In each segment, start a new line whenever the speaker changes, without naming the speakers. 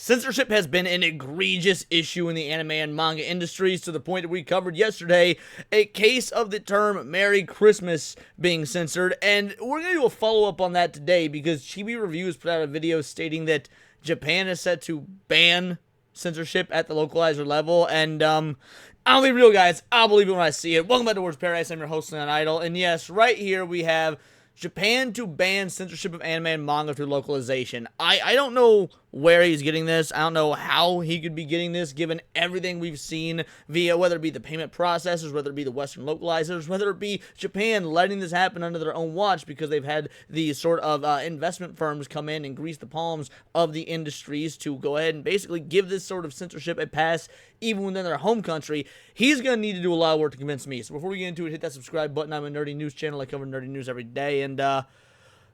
Censorship has been an egregious issue in the anime and manga industries to the point that we covered yesterday a case of the term Merry Christmas being censored, and we're going to do a follow-up on that today because Chibi Reviews put out a video stating that Japan is set to ban censorship at the localizer level, and I'll be real, guys, I'll believe it when I see it. Welcome back to Words Paradise. I'm your host, Leon Idol, and yes, right here we have Japan to ban censorship of anime and manga through localization. I don't know where he's getting this. I don't know how he could be getting this, given everything we've seen via, whether it be the payment processors, whether it be the Western localizers, whether it be Japan letting this happen under their own watch because they've had these sort of investment firms come in and grease the palms of the industries to go ahead and basically give this sort of censorship a pass even within their home country. He's going to need to do a lot of work to convince me. So before we get into it, hit that subscribe button. I'm a nerdy news channel. I cover nerdy news every day, and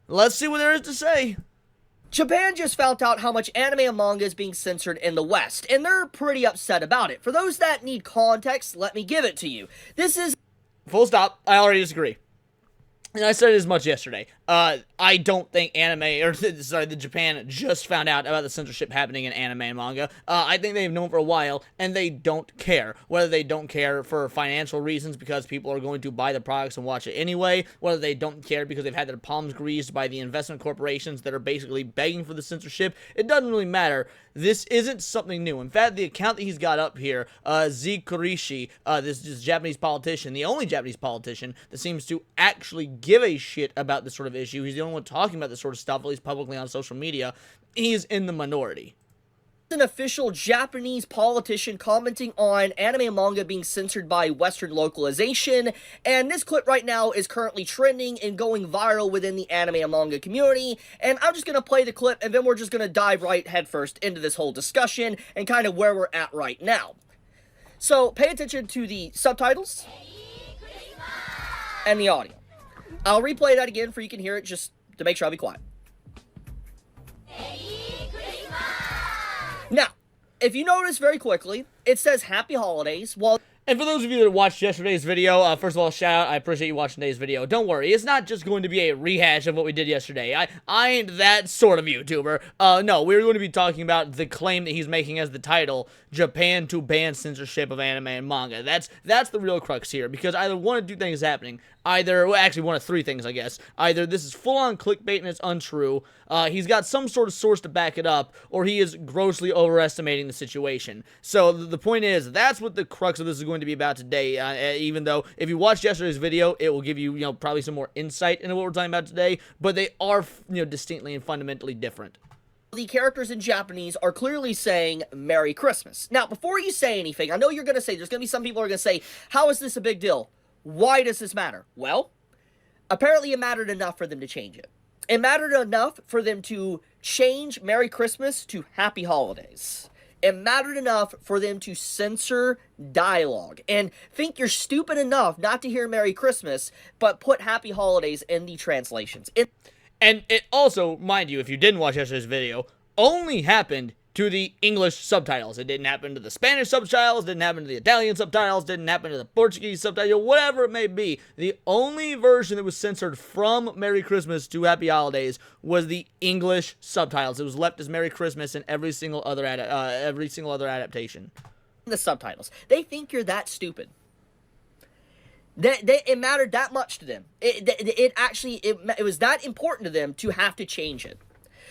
let's see what there is to say.
Japan just found out how much anime and manga is being censored in the West, and they're pretty upset about it. For those that need context, let me give it to you. This is...
Full stop. I already disagree. And I said it as much yesterday. I don't think the Japan just found out about the censorship happening in anime and manga. I think they've known for a while, and they don't care. Whether they don't care for financial reasons because people are going to buy the products and watch it anyway, whether they don't care because they've had their palms greased by the investment corporations that are basically begging for the censorship, it doesn't really matter. This isn't something new. In fact, the account that he's got up here, Z Kurishi, this Japanese politician, the only Japanese politician that seems to actually give a shit about this sort of issue. He's the only one talking about this sort of stuff, at least publicly on social media. He's in the minority.
An official Japanese politician commenting on anime and manga being censored by Western localization, and this clip right now is currently trending and going viral within the anime and manga community, and I'm just going to play the clip, and then we're just going to dive right headfirst into this whole discussion and kind of where we're at right now. So, pay attention to the subtitles and the audio. I'll replay that again for you can hear it, just to make sure I'll be quiet. Now, if you notice very quickly, it says Happy Holidays, while...
And for those of you that watched yesterday's video, first of all, shout out, I appreciate you watching today's video. Don't worry, it's not just going to be a rehash of what we did yesterday. I ain't that sort of YouTuber. No, we're going to be talking about the claim that he's making as the title, Japan to ban censorship of anime and manga. That's the real crux here, because either one of two things happening. Either, well, actually one of three things, I guess. Either this is full-on clickbait and it's untrue, he's got some sort of source to back it up, or he is grossly overestimating the situation. So the point is, that's what the crux of this is going to be about today, even though if you watched yesterday's video, it will give you, probably some more insight into what we're talking about today, but they are, distinctly and fundamentally different.
The characters in Japanese are clearly saying Merry Christmas. Now, before you say anything, I know you're going to say, there's going to be some people who are going to say, how is this a big deal? Why does this matter? Well, apparently it mattered enough for them to change it. It mattered enough for them to change Merry Christmas to Happy Holidays. It mattered enough for them to censor dialogue. And think you're stupid enough not to hear Merry Christmas, but put Happy Holidays in the translations.
And it also, mind you, if you didn't watch yesterday's video, only happened to the English subtitles. It didn't happen to the Spanish subtitles, didn't happen to the Italian subtitles, didn't happen to the Portuguese subtitles, whatever it may be. The only version that was censored from Merry Christmas to Happy Holidays was the English subtitles. It was left as Merry Christmas in every single other adaptation.
The subtitles. They think you're that stupid. It mattered that much to them. It was that important to them to have to change it.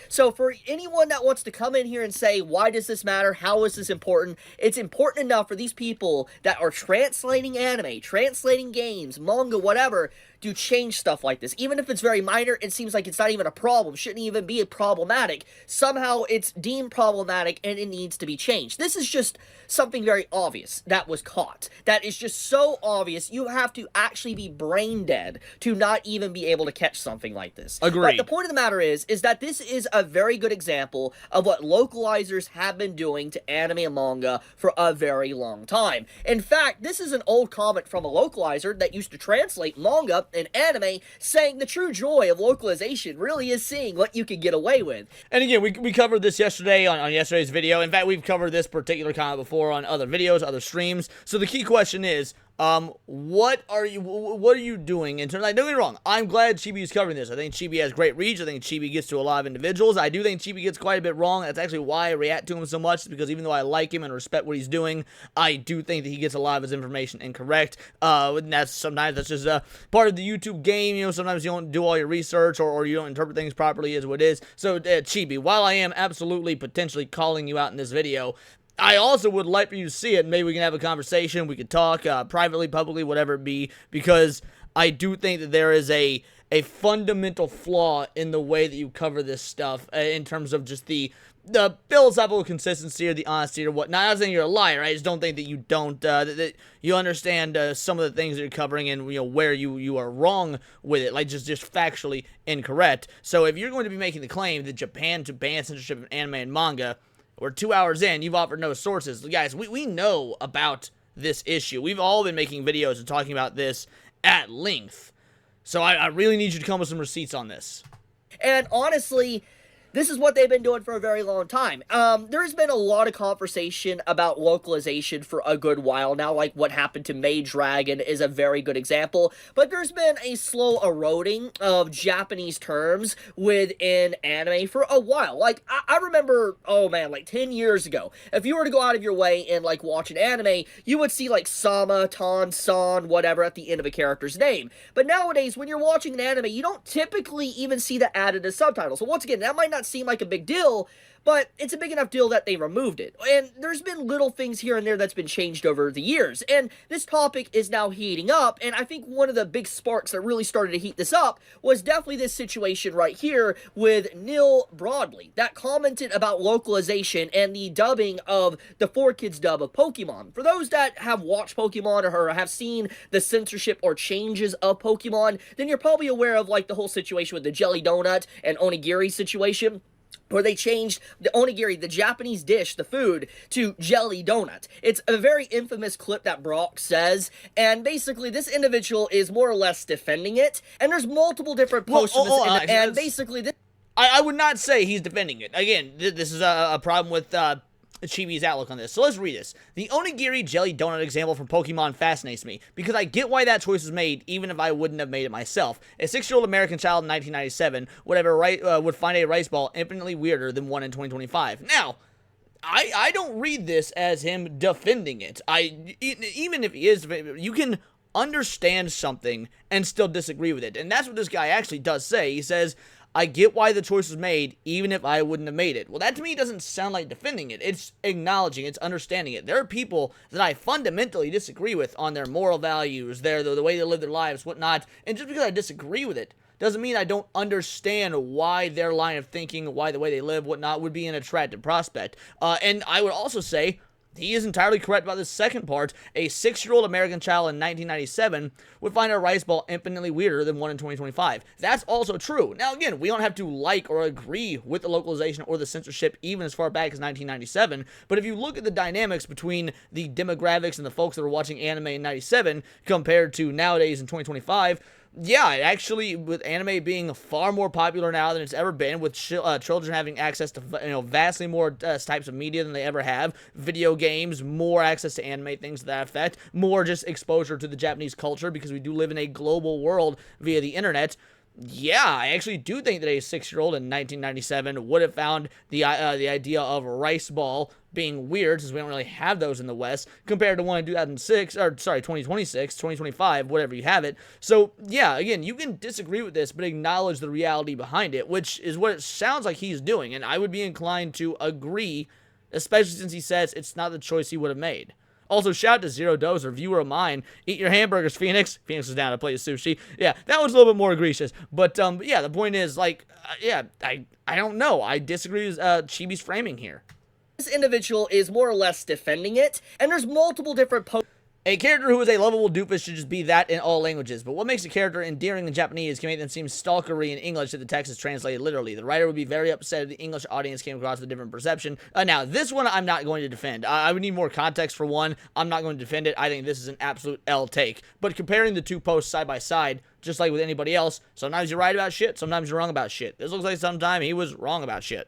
So for anyone that wants to come in here and say, why does this matter? How is this important? It's important enough for these people that are translating anime, translating games, manga, whatever, to change stuff like this. Even if it's very minor, it seems like it's not even a problem, shouldn't even be problematic. Somehow it's deemed problematic and it needs to be changed. This is just something very obvious that was caught. That is just so obvious, you have to actually be brain dead to not even be able to catch something like this.
Agreed.
But the point of the matter is that this is a very good example of what localizers have been doing to anime and manga for a very long time. In fact, this is an old comment from a localizer that used to translate manga and anime, saying the true joy of localization really is seeing what you can get away with.
And again, we covered this yesterday on yesterday's video. In fact, we've covered this particular comment before on other videos, other streams. So the key question is, What are you doing in terms? Like, don't get me wrong, I'm glad Chibi is covering this. I think Chibi has great reach. I think Chibi gets to a lot of individuals. I do think Chibi gets quite a bit wrong. That's actually why I react to him so much, because even though I like him and respect what he's doing, I do think that he gets a lot of his information incorrect. And sometimes that's just part of the YouTube game. You know, sometimes you don't do all your research, or you don't interpret things properly, is what it is. So, Chibi, while I am absolutely potentially calling you out in this video, I also would like for you to see it, and maybe we can have a conversation, we could talk, privately, publicly, whatever it be, because I do think that there is a fundamental flaw in the way that you cover this stuff, in terms of just the philosophical consistency or the honesty or whatnot. I'm not saying you're a liar, I just don't think that you don't, that you understand some of the things that you're covering, and, you know, where you are wrong with it, like just factually incorrect. So if you're going to be making the claim that Japan to ban censorship of anime and manga, we're 2 hours in, you've offered no sources. Guys, we know about this issue. We've all been making videos and talking about this at length. So I really need you to come with some receipts on this.
And honestly, this is what they've been doing for a very long time. There's been a lot of conversation about localization for a good while now, like what happened to Maid Dragon is a very good example, but there's been a slow eroding of Japanese terms within anime for a while. Like, I remember, oh man, like 10 years ago, if you were to go out of your way and like watch an anime, you would see like Sama, Tan, San, whatever at the end of a character's name. But nowadays, when you're watching an anime, you don't typically even see that added as subtitles. So once again, that might not seem like a big deal, but it's a big enough deal that they removed it. And there's been little things here and there that's been changed over the years. And this topic is now heating up, and I think one of the big sparks that really started to heat this up was definitely this situation right here with Neil Broadley, that commented about localization and the dubbing of the 4Kids dub of Pokemon. For those that have watched Pokemon or have seen the censorship or changes of Pokemon, then you're probably aware of like the whole situation with the Jelly Donut and Onigiri situation, where they changed the onigiri, the Japanese dish, the food, to jelly donut. It's a very infamous clip that Brock says, and basically this individual is more or less defending it, and there's multiple different posts from this, and basically this...
I would not say he's defending it. Again, this is a problem with Chibi's outlook on this. So let's read this. The onigiri jelly donut example from Pokemon fascinates me, because I get why that choice was made, even if I wouldn't have made it myself. A 6-year-old American child in 1997 would find a rice ball infinitely weirder than one in 2025. Now, I don't read this as him defending it. Even if he is, you can understand something and still disagree with it. And that's what this guy actually does say. He says, I get why the choice was made, even if I wouldn't have made it. Well, that to me doesn't sound like defending it. It's acknowledging, it's understanding it. There are people that I fundamentally disagree with on their moral values, the way they live their lives, whatnot, and just because I disagree with it doesn't mean I don't understand why their line of thinking, why the way they live, whatnot, would be an attractive prospect. And I would also say, he is entirely correct about this second part. A 6-year-old American child in 1997 would find a rice ball infinitely weirder than one in 2025. That's also true. Now, again, we don't have to like or agree with the localization or the censorship even as far back as 1997, but if you look at the dynamics between the demographics and the folks that were watching anime in 97 compared to nowadays in 2025, yeah, actually, with anime being far more popular now than it's ever been, with children having access to vastly more types of media than they ever have, video games, more access to anime, things to that effect, more just exposure to the Japanese culture because we do live in a global world via the internet. Yeah, I actually do think that a 6-year-old in 1997 would have found the idea of a rice ball being weird, since we don't really have those in the West, compared to one in 2026, 2025, whatever you have it. So, yeah, again, you can disagree with this, but acknowledge the reality behind it, which is what it sounds like he's doing, and I would be inclined to agree, especially since he says it's not the choice he would have made. Also, shout out to Zero Dose, a viewer of mine. Eat your hamburgers, Phoenix. Phoenix is down to play sushi. Yeah, that was a little bit more egregious. But, yeah, the point is, like, yeah, I don't know. I disagree with Chibi's framing here.
This individual is more or less defending it, and there's multiple different
A character who is a lovable doofus should just be that in all languages, but what makes a character endearing in Japanese can make them seem stalkery in English if the text is translated literally. The writer would be very upset if the English audience came across with a different perception. Now, this one I'm not going to defend. I would need more context for one. I'm not going to defend it. I think this is an absolute L take. But comparing the two posts side by side, just like with anybody else, sometimes you're right about shit, sometimes you're wrong about shit. This looks like sometime he was wrong about shit.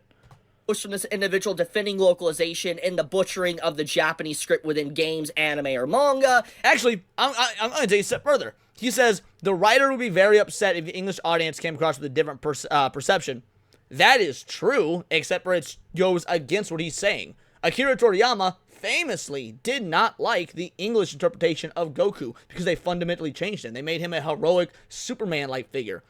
from this individual defending localization and the butchering of the Japanese script within games, anime, or manga.
Actually, I'm going to take a step further. He says the writer would be very upset if the English audience came across with a different perception. That is true, except for it goes against what he's saying. Akira Toriyama famously did not like the English interpretation of Goku because they fundamentally changed him. They made him a heroic Superman-like figure.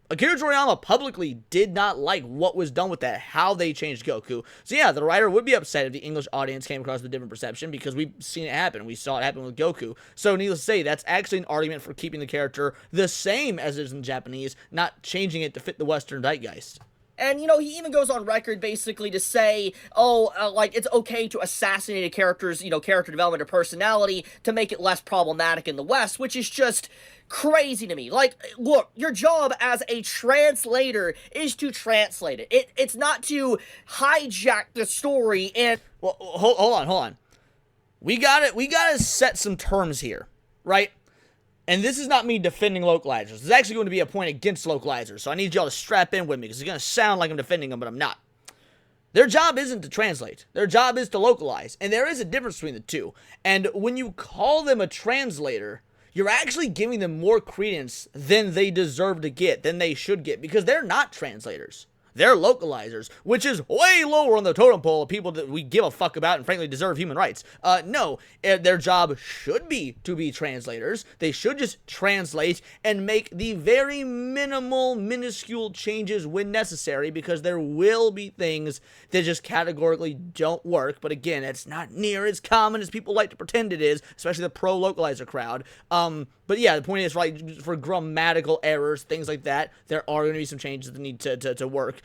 Akira Toriyama publicly did not like what was done with that, how they changed Goku. So yeah, the writer would be upset if the English audience came across with a different perception because we've seen it happen. We saw it happen with Goku. So needless to say, that's actually an argument for keeping the character the same as it is in Japanese, not changing it to fit the Western zeitgeist.
And, you know, he even goes on record basically to say, like, it's okay to assassinate a character's, character development or personality to make it less problematic in the West, which is just crazy to me. Like, look, your job as a translator is to translate it. It's not to hijack the story and...
Well, hold on. We gotta set some terms here, right? And this is not me defending localizers. This is actually going to be a point against localizers, so I need y'all to strap in with me, because it's going to sound like I'm defending them, but I'm not. Their job isn't to translate. Their job is to localize, and there is a difference between the two. And when you call them a translator, you're actually giving them more credence than they deserve to get, than they should get, because they're not translators. They're localizers, which is way lower on the totem pole of people that we give a fuck about and frankly deserve human rights. No, their job should be to be translators. They should just translate and make the very minimal, minuscule changes when necessary, because there will be things that just categorically don't work. But again, it's not near as common as people like to pretend it is, especially the pro-localizer crowd. But yeah, the point is, right, for grammatical errors, things like that, there are going to be some changes that need to work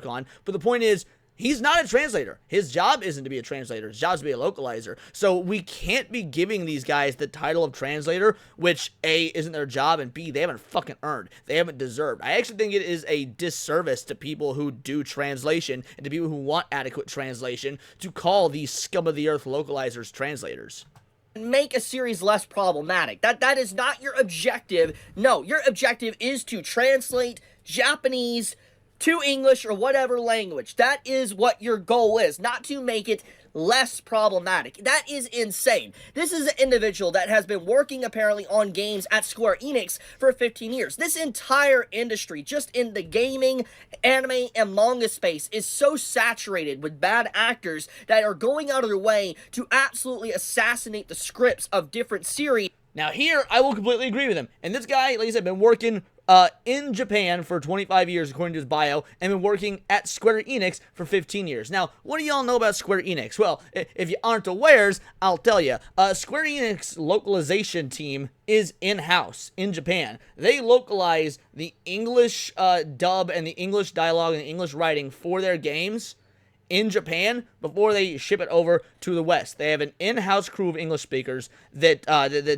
on. But the point is, he's not a translator. His job isn't to be a translator. His job is to be a localizer. So we can't be giving these guys the title of translator, which A, isn't their job, and B, they haven't fucking earned. They haven't deserved. I actually think it is a disservice to people who do translation and to people who want adequate translation to call these scum of the earth localizers translators.
Make a series less problematic. That is not your objective. No, your objective is to translate Japanese to English or whatever language. That is what your goal is, not to make it less problematic. That is insane. This is an individual that has been working apparently on games at Square Enix for 15 years. This entire industry, just in the gaming, anime, and manga space, is so saturated with bad actors that are going out of their way to absolutely assassinate the scripts of different series.
Now here, I will completely agree with him. And this guy, like I said, been working in Japan for 25 years, according to his bio, and been working at Square Enix for 15 years. Now, what do y'all know about Square Enix? Well, if you aren't awares, I'll tell you. Square Enix localization team is in-house in Japan. They localize the English dub and the English dialogue and the English writing for their games in Japan before they ship it over to the West. They have an in-house crew of English speakers that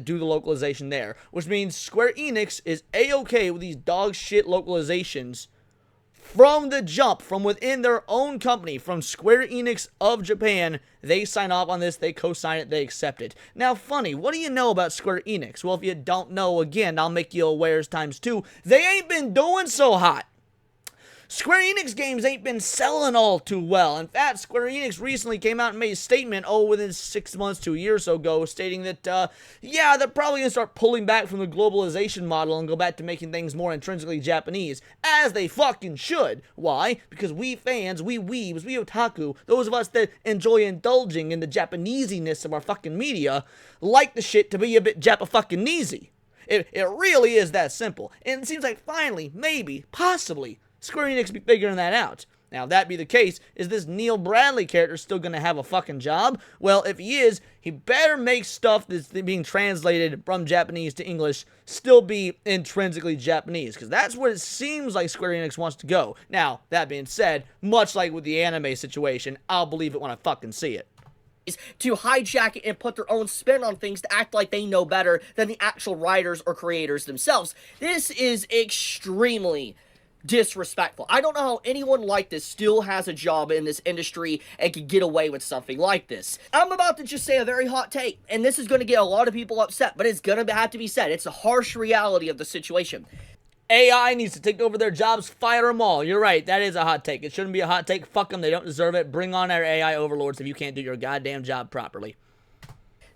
do the localization there, which means Square Enix is A-okay with these dog shit localizations from the jump, from within their own company, from Square Enix of Japan. They sign off on this, they co-sign it, they accept it. Now, funny, what do you know about Square Enix? Well, if you don't know, again, I'll make you awares times 2. They ain't been doing so hot. Square Enix games ain't been selling all too well. In fact, Square Enix recently came out and made a statement, within 6 months to a year or so ago, stating that, yeah, they're probably going to start pulling back from the globalization model and go back to making things more intrinsically Japanese, as they fucking should. Why? Because we fans, we weebs, we otaku, those of us that enjoy indulging in the Japanesiness of our fucking media, like the shit to be a bit Japa-fucking-easy. It really is that simple. And it seems like finally, maybe, possibly, Square Enix be figuring that out. Now, if that be the case, is this Neil Bradley character still going to have a fucking job? Well, if he is, he better make stuff that's being translated from Japanese to English still be intrinsically Japanese, because that's what it seems like Square Enix wants to go. Now, that being said, much like with the anime situation, I'll believe it when I fucking see it.
To hijack it and put their own spin on things to act like they know better than the actual writers or creators themselves. This is extremely disrespectful. I don't know how anyone like this still has a job in this industry and can get away with something like this. I'm about to just say a very hot take, and this is going to get a lot of people upset, but it's going to have to be said. It's the harsh reality of the situation.
AI needs to take over their jobs, fire them all. You're right, that is a hot take. It shouldn't be a hot take. Fuck them, they don't deserve it. Bring on our AI overlords if you can't do your goddamn job properly.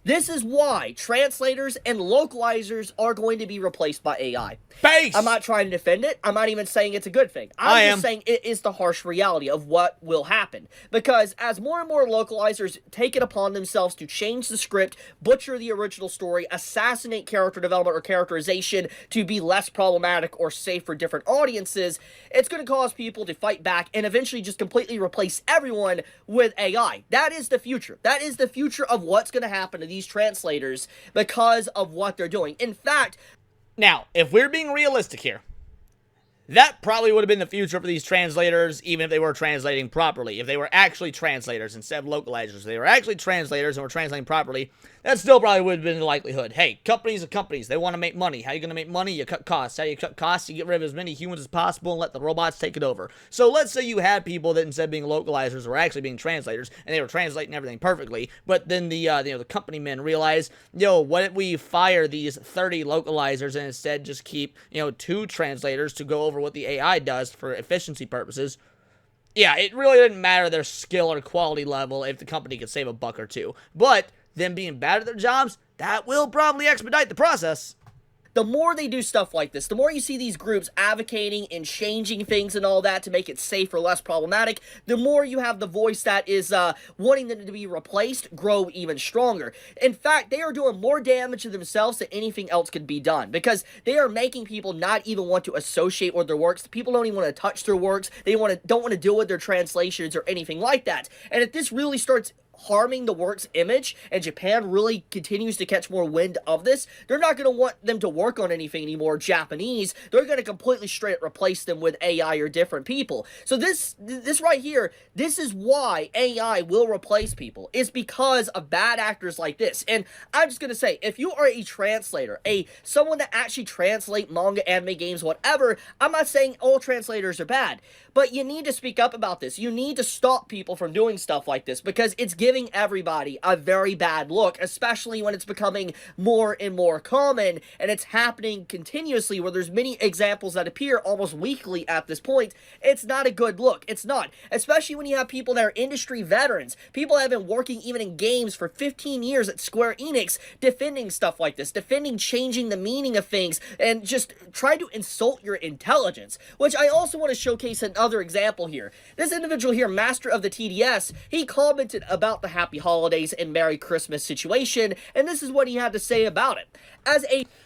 This is why translators and localizers are going to be replaced by AI.
Base!
I'm not trying to defend it. I'm not even saying it's a good thing. I'm just saying it is the harsh reality of what will happen. Because as more and more localizers take it upon themselves to change the script, butcher the original story, assassinate character development or characterization to be less problematic or safe for different audiences, it's going to cause people to fight back and eventually just completely replace everyone with AI. That is the future. That is the future of what's going to happen to these translators because of what they're doing. In fact,
now, if we're being realistic here, that probably would have been the future for these translators, even if they were translating properly. If they were actually translators instead of localizers, if they were actually translators and were translating properly, that still probably would have been the likelihood. Hey, companies are companies. They want to make money. How are you going to make money? You cut costs. How do you cut costs? You get rid of as many humans as possible and let the robots take it over. So let's say you had people that instead of being localizers were actually being translators, and they were translating everything perfectly, but then the company men realized, what if we fire these 30 localizers and instead just keep, 2 translators to go over what the AI does for efficiency purposes? Yeah, it really didn't matter their skill or quality level if the company could save a buck or two. But them being bad at their jobs, that will probably expedite the process.
The more they do stuff like this, the more you see these groups advocating and changing things and all that to make it safer, less problematic, the more you have the voice that is wanting them to be replaced grow even stronger. In fact, they are doing more damage to themselves than anything else could be done, because they are making people not even want to associate with their works. People don't even want to touch their works. They don't want to deal with their translations or anything like that. And if this really starts harming the work's image, and Japan really continues to catch more wind of this, they're not going to want them to work on anything anymore Japanese. They're going to completely straight replace them with AI or different people. So this right here, this is why AI will replace people, is because of bad actors like this. And I'm just going to say, if you are a translator, someone that actually translate manga, anime, games, whatever, I'm not saying all translators are bad, but you need to speak up about this. You need to stop people from doing stuff like this, because it's giving everybody a very bad look, especially when it's becoming more and more common, and it's happening continuously, where there's many examples that appear almost weekly at this point. It's not a good look. It's not. Especially when you have people that are industry veterans, people that have been working even in games for 15 years at Square Enix, defending stuff like this, defending changing the meaning of things, and just trying to insult your intelligence, which I also want to showcase another example here. This individual here, Master of the TDS, he commented about the Happy Holidays and Merry Christmas situation, and this is what he had to say about it.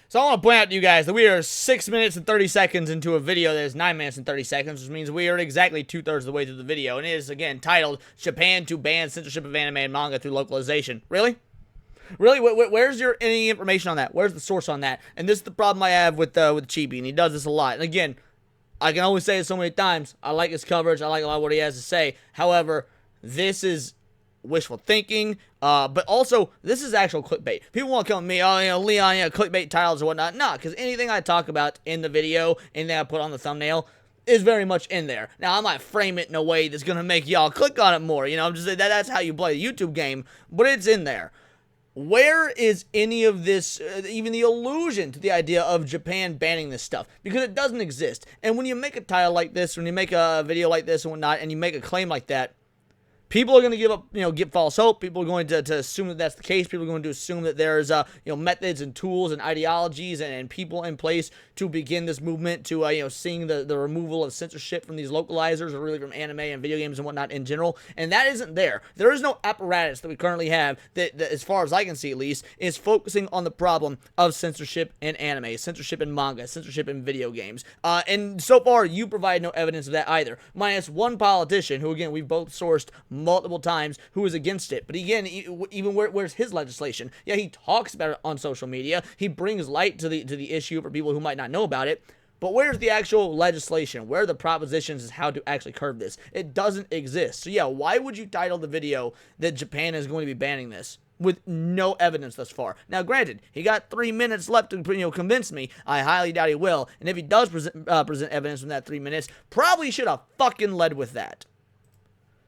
So I want to point out to you guys that we are 6 minutes and 30 seconds into a video that is 9 minutes and 30 seconds, which means we are exactly 2/3 of the way through the video, and it is, again, titled, Japan to Ban Censorship of Anime and Manga Through Localization. Really? Really? Where's any information on that? Where's the source on that? And this is the problem I have with Chibi, and he does this a lot. And again, I can only say it so many times. I like his coverage. I like a lot of what he has to say. However, this is wishful thinking, but also, this is actual clickbait. People want to come at me, Leon, clickbait titles or whatnot. Nah, because anything I talk about in the video, anything I put on the thumbnail, is very much in there. Now, I might frame it in a way that's going to make y'all click on it more. I'm just saying that's how you play the YouTube game, but it's in there. Where is any of this, even the allusion to the idea of Japan banning this stuff? Because it doesn't exist. And when you make a title like this, when you make a video like this and whatnot, and you make a claim like that, people are going to give up, get false hope. People are going to assume that that's the case. People are going to assume that there's, methods and tools and ideologies and people in place to begin this movement to, seeing the removal of censorship from these localizers, or really from anime and video games and whatnot in general. And that isn't there. There is no apparatus that we currently have that, as far as I can see at least, is focusing on the problem of censorship in anime, censorship in manga, censorship in video games. And so far, you provide no evidence of that either. Minus one politician who, again, we've both sourced multiple times, who is against it. But again, even where's his legislation? Yeah, he talks about it on social media. He brings light to the issue for people who might not know about it. But where's the actual legislation? Where are the propositions as how to actually curb this? It doesn't exist. So yeah, why would you title the video that Japan is going to be banning this with no evidence thus far? Now, granted, he got 3 minutes left to convince me. I highly doubt he will. And if he does present evidence from that 3 minutes, probably should have fucking led with that.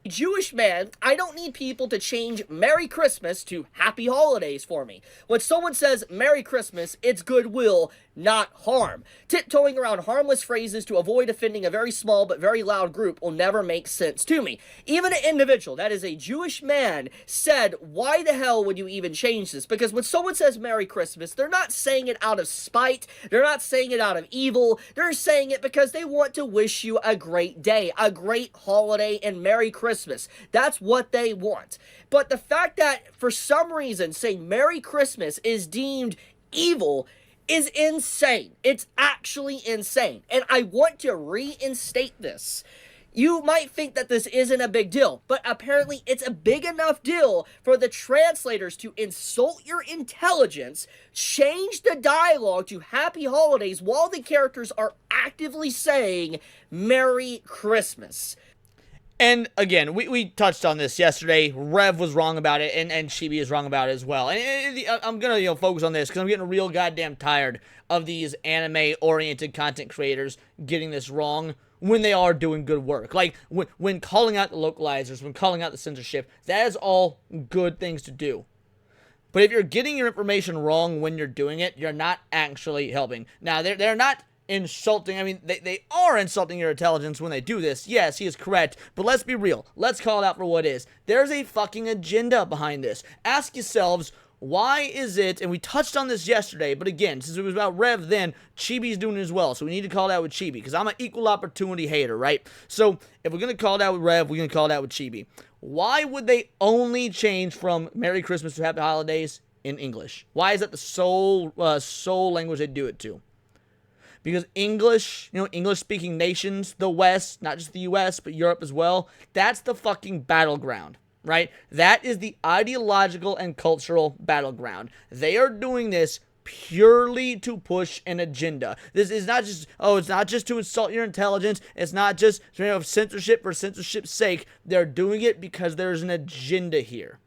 Jewish man, I don't need people to change Merry Christmas to Happy Holidays for me. When someone says Merry Christmas, it's goodwill, not harm. Tiptoeing around harmless phrases to avoid offending a very small but very loud group will never make sense to me. Even an individual, that is a Jewish man, said, why the hell would you even change this? Because when someone says Merry Christmas, they're not saying it out of spite, they're not saying it out of evil, they're saying it because they want to wish you a great day, a great holiday, and Merry Christmas. That's what they want. But the fact that for some reason saying Merry Christmas is deemed evil is insane. It's actually insane. And I want to reinstate this. You might think that this isn't a big deal, but apparently it's a big enough deal for the translators to insult your intelligence, change the dialogue to Happy Holidays while the characters are actively saying Merry Christmas.
And again, we touched on this yesterday. Rev was wrong about it, and Chibi is wrong about it as well. And I'm gonna focus on this because I'm getting real goddamn tired of these anime-oriented content creators getting this wrong when they are doing good work. Like when calling out the localizers, when calling out the censorship, that is all good things to do. But if you're getting your information wrong when you're doing it, you're not actually helping. Now they're not insulting. I mean, they are insulting your intelligence when they do this. Yes, he is correct. But let's be real. Let's call it out for what it is. There's a fucking agenda behind this. Ask yourselves, why is it, and we touched on this yesterday, but again, since it was about Rev then, Chibi's doing it as well, so we need to call it out with Chibi, because I'm an equal opportunity hater, right? So, if we're going to call it out with Rev, we're going to call it out with Chibi. Why would they only change from Merry Christmas to Happy Holidays in English? Why is that the sole language they do it to? Because English, English-speaking nations, the West, not just the US, but Europe as well, that's the fucking battleground, right? That is the ideological and cultural battleground. They are doing this purely to push an agenda. This is not just, it's not just to insult your intelligence. It's not just, censorship for censorship's sake. They're doing it because there's an agenda here.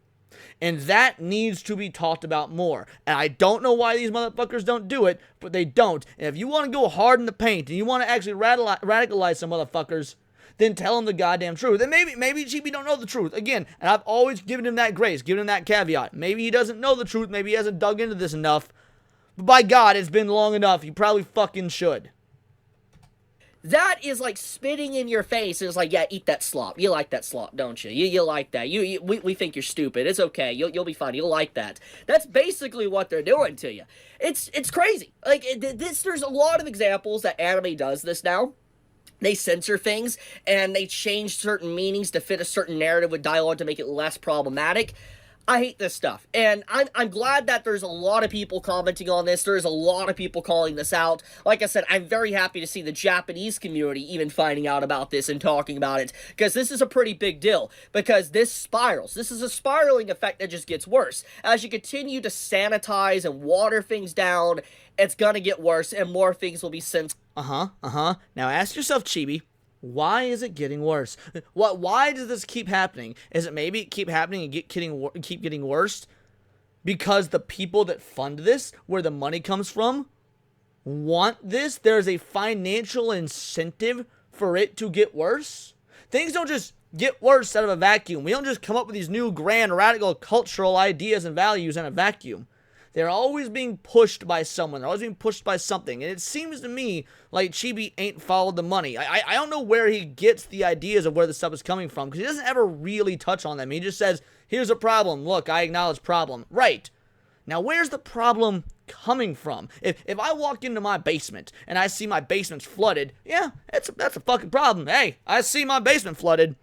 And that needs to be talked about more. And I don't know why these motherfuckers don't do it, but they don't. And if you want to go hard in the paint, and you want to actually radicalize some motherfuckers, then tell them the goddamn truth. And maybe Chibi don't know the truth. Again, and I've always given him that grace, given him that caveat. Maybe he doesn't know the truth, maybe he hasn't dug into this enough. But by God, it's been long enough. You probably fucking should.
That is like spitting in your face. It's like, yeah, eat that slop. You like that slop, don't you? You like that. We think you're stupid. It's okay. You'll be fine. You'll like that. That's basically what they're doing to you. It's crazy. Like there's a lot of examples that anime does this now. They censor things and they change certain meanings to fit a certain narrative with dialogue to make it less problematic. I hate this stuff, and I'm glad that there's a lot of people commenting on this. There's a lot of people calling this out. Like I said, I'm very happy to see the Japanese community even finding out about this and talking about it, because this is a pretty big deal, because this spirals. This is a spiraling effect that just gets worse. As you continue to sanitize and water things down, it's gonna get worse, and more things will be censored.
Now ask yourself, Chibi, why is it getting worse? Why does this keep happening? Is it maybe keep happening and keep getting worse because the people that fund this, where the money comes from, want this? There's a financial incentive for it to get worse? Things don't just get worse out of a vacuum. We don't just come up with these new grand radical cultural ideas and values in a vacuum. They're always being pushed by someone. They're always being pushed by something. And it seems to me like Chibi ain't followed the money. I don't know where he gets the ideas of where the stuff is coming from, because he doesn't ever really touch on them. He just says, here's a problem. Look, I acknowledge problem. Right. Now, where's the problem coming from? If I walk into my basement and I see my basement's flooded, yeah, that's a fucking problem. Hey, I see my basement flooded.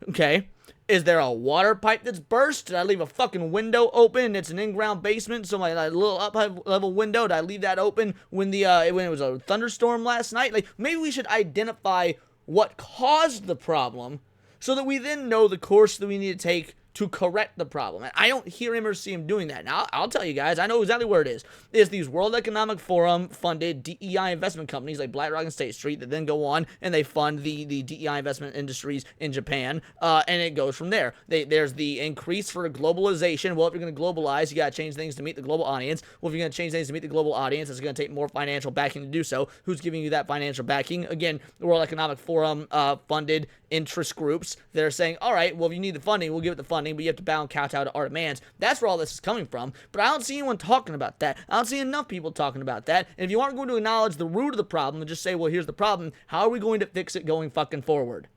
Okay. Is there a water pipe that's burst? Did I leave a fucking window open? It's an in-ground basement, so my little up-level window, did I leave that open when it was a thunderstorm last night? Like, maybe we should identify what caused the problem so that we then know the course that we need to take to correct the problem. And I don't hear him or see him doing that. Now, I'll tell you guys, I know exactly where it is. It's these World Economic Forum funded DEI investment companies like BlackRock and State Street that then go on and they fund the DEI investment industries in Japan, and it goes from there. There's the increase for globalization. Well, if you're going to globalize, you got to change things to meet the global audience. Well, if you're going to change things to meet the global audience, it's going to take more financial backing to do so. Who's giving you that financial backing? Again, the World Economic Forum funded interest groups that are saying, all right, well, if you need the funding, we'll give it the funding, but you have to bow and kowtow to our demands. That's where all this is coming from. But I don't see anyone talking about that. I don't see enough people talking about that. And if you aren't going to acknowledge the root of the problem and just say, well, here's the problem, how are we going to fix it going fucking forward?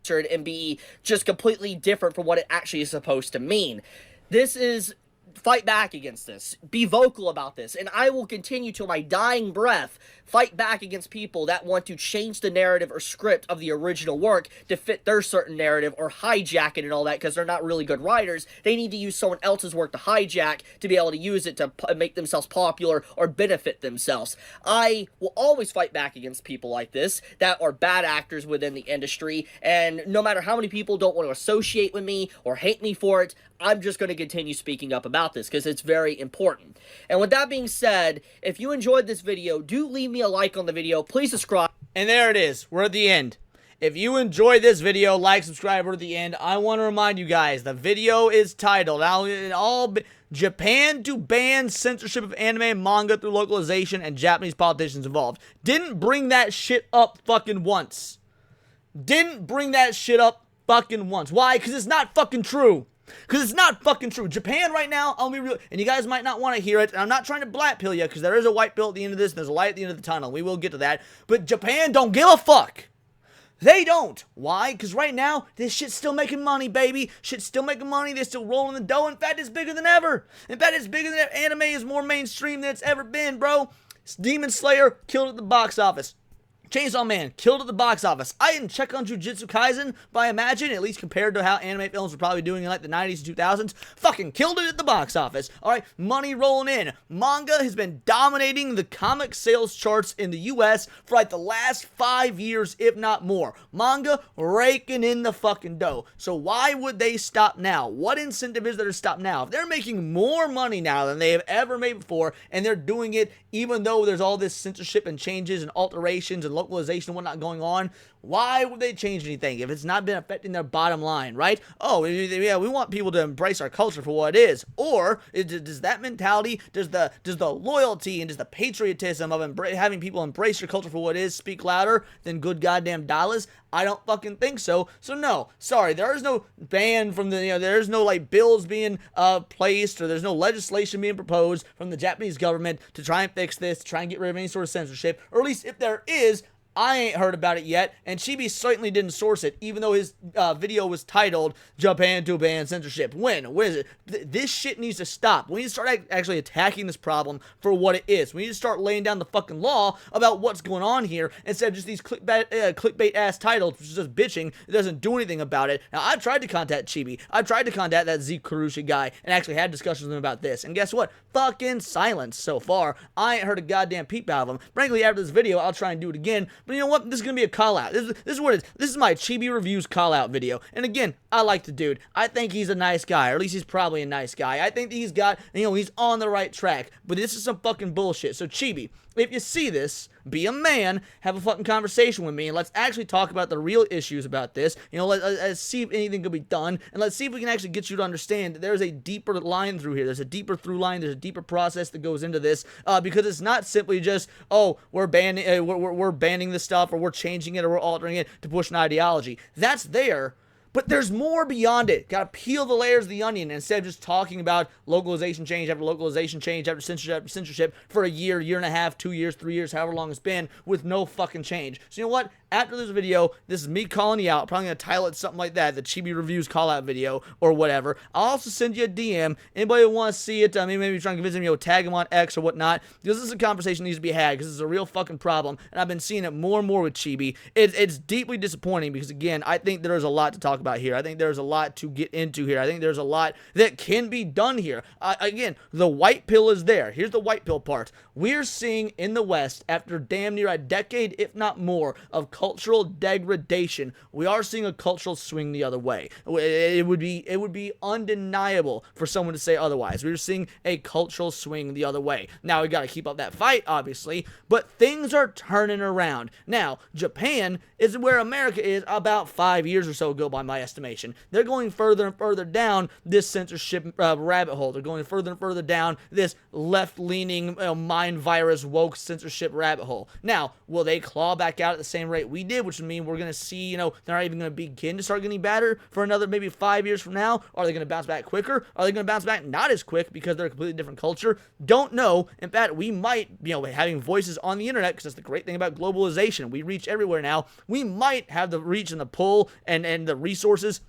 And be just completely different from what it actually is supposed to mean. This is fight back against this. Be vocal about this. And I will continue till my dying breath fight back against people that want to change the narrative or script of the original work to fit their certain narrative or hijack it and all that because they're not really good writers. They need to use someone else's work to hijack to be able to use it to make themselves popular or benefit themselves. I will always fight back against people like this that are bad actors within the industry, and no matter how many people don't want to associate with me or hate me for it, I'm just going to continue speaking up about this because it's very important. And with that being said, if you enjoyed this video, do leave me a like on the video. Please subscribe.
And there it is. We're at the end. If you enjoyed this video, like, subscribe, we're at the end. I want to remind you guys, the video is titled, Japan to ban censorship of anime and manga through localization and Japanese politicians involved. Didn't bring that shit up fucking once. Didn't bring that shit up fucking once. Why? Because it's not fucking true. Because it's not fucking true. Japan right now, I'll be real, and you guys might not want to hear it, and I'm not trying to black pill you, because there is a white pill at the end of this, and there's a light at the end of the tunnel. We will get to that. But Japan don't give a fuck. They don't. Why? Because right now, this shit's still making money, baby. Shit's still making money. They're still rolling the dough. In fact, it's bigger than ever. In fact, it's bigger than ever. Anime is more mainstream than it's ever been, bro. Demon Slayer killed at the box office. Chainsaw Man killed at the box office. I didn't check on Jujutsu Kaisen, but I imagine, at least compared to how anime films were probably doing in like the 90s and 2000s, fucking killed it at the box office. Alright, money rolling in. Manga has been dominating the comic sales charts in the US for like the last 5 years, if not more. Manga raking in the fucking dough. So why would they stop now? What incentive is there to stop now? If they're making more money now than they have ever made before, and they're doing it even though there's all this censorship and changes and alterations and localization and whatnot going on, why would they change anything if it's not been affecting their bottom line, right? Oh, yeah, we want people to embrace our culture for what it is. Or does that mentality, does the loyalty and does the patriotism of having people embrace your culture for what it is speak louder than good goddamn dollars? I don't fucking think so. So no, sorry, there is no ban from the, there's no like bills being placed, or there's no legislation being proposed from the Japanese government to try and fix this, to try and get rid of any sort of censorship, or at least if there is, I ain't heard about it yet, and Chibi certainly didn't source it, even though his video was titled, Japan to ban censorship. When? Where is it? This shit needs to stop. We need to start actually attacking this problem for what it is. We need to start laying down the fucking law about what's going on here, instead of just these clickbait-ass titles, which is just bitching. It doesn't do anything about it. Now, I've tried to contact Chibi. I've tried to contact that Zeke Karushi guy, and actually had discussions with him about this, and guess what? Fucking silence so far. I ain't heard a goddamn peep out of him. Frankly, after this video, I'll try and do it again. But you know what? This is going to be a call-out. This is what it is. This is my Chibi Reviews call-out video. And again, I like the dude. I think he's a nice guy, or at least he's probably a nice guy. I think that he's got, he's on the right track. But this is some fucking bullshit. So Chibi, if you see this, be a man, have a fucking conversation with me, and let's actually talk about the real issues about this. Let's see if anything can be done, and let's see if we can actually get you to understand that there's a deeper line through here. There's a deeper through line. There's a deeper process that goes into this, because it's not simply just, oh, we're banning, we're banning this stuff, or we're changing it, or we're altering it to push an ideology. That's there. But there's more beyond it. Gotta peel the layers of the onion instead of just talking about localization change after localization change after censorship for a year, year and a half, 2 years, 3 years, however long it's been, with no fucking change. So you know what? After this video, this is me calling you out. Probably gonna title it something like that, the Chibi Reviews call out video or whatever. I'll also send you a DM. Anybody who wants to see it, maybe try and convince me, tag him on X or whatnot, because this is a conversation that needs to be had, because it's a real fucking problem, and I've been seeing it more and more with Chibi. It's deeply disappointing because, again, I think there is a lot to talk about about here. I think there's a lot to get into here. I think there's a lot that can be done here. Again, the white pill is there. Here's the white pill part. We're seeing in the West, after damn near a decade, if not more, of cultural degradation, we are seeing a cultural swing the other way. It would be undeniable for someone to say otherwise. We're seeing a cultural swing the other way. Now, we got to keep up that fight, obviously, but things are turning around. Now, Japan is where America is about 5 years or so ago, by my estimation. They're going further and further down this censorship rabbit hole. They're going further and further down this left-leaning, mind virus, woke censorship rabbit hole. Now, will they claw back out at the same rate we did, which would mean we're going to see, they're not even going to begin to start getting better for another maybe 5 years from now? Are they going to bounce back quicker? Are they going to bounce back not as quick because they're a completely different culture? Don't know. In fact, we might, having voices on the internet, because that's the great thing about globalization. We reach everywhere now. We might have the reach and the pull and the resources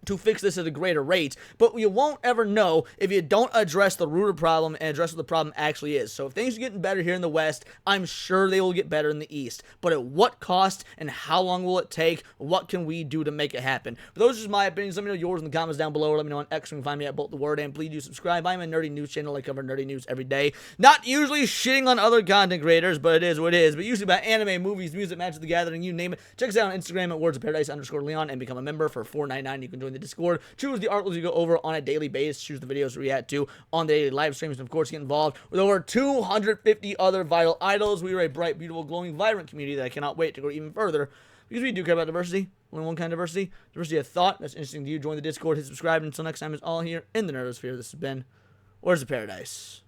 to fix this at a greater rate, but you won't ever know if you don't address the root of the problem and address what the problem actually is. So if things are getting better here in the West, I'm sure they will get better in the East. But at what cost and how long will it take? What can we do to make it happen? But those are just my opinions. Let me know yours in the comments down below, or let me know on X. You can find me at Bolt the Word, and please do subscribe. I'm a nerdy news channel. I cover nerdy news every day. Not usually shitting on other content creators, but it is what it is. But usually about anime, movies, music, Magic the Gathering, you name it. Check us out on Instagram at wordsofparadise_Leon and become a member for $4.99. You can join the Discord, choose the articles you go over on a daily basis, choose the videos to react to on the daily live streams, and of course get involved with over 250 other viral idols. We are a bright, beautiful, glowing, vibrant community that I cannot wait to go even further, because we do care about diversity. Only one kind of diversity of thought. That's interesting to you. Join the Discord, hit subscribe, and until next time, it's all here in the nerdosphere. This has been Words of Paradise.